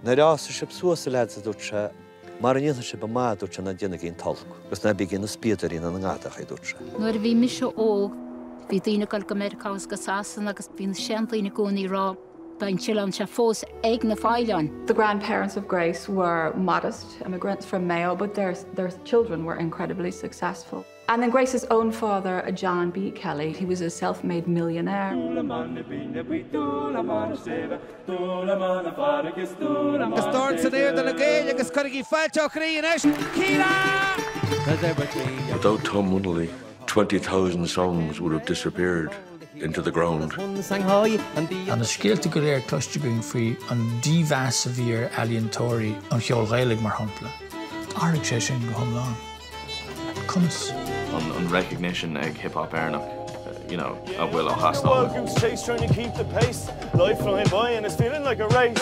Na rásib suasa leid a dúse, mar an inse ba má dúse na déna gén talc, gus na bigin na spíadarí na ngáta a dúse. Nuair bhí mis óg, bhí daoine go Americás go sasan agus bhín seantaí gúnaí rá bain silan se fós ag na fáileán. The grandparents of Grace were modest immigrants from Mayo, but their children were incredibly successful. And then Grace's own father, John B. Kelly, he was a self-made millionaire. Without Tom Munnelly, 20,000 songs would have disappeared into the ground. And the scéalta go léir cloiste going faoi an díomheas a bhír alientóirí an cheol Ghaeilge mar hampla. Áraigh sé sin go thomláin. Cumas. On recognition ag hip-hop airnach, you know, a bhfuil ó hasná. Goose chase trying to keep the pace. Life flying by and it's feeling like a race.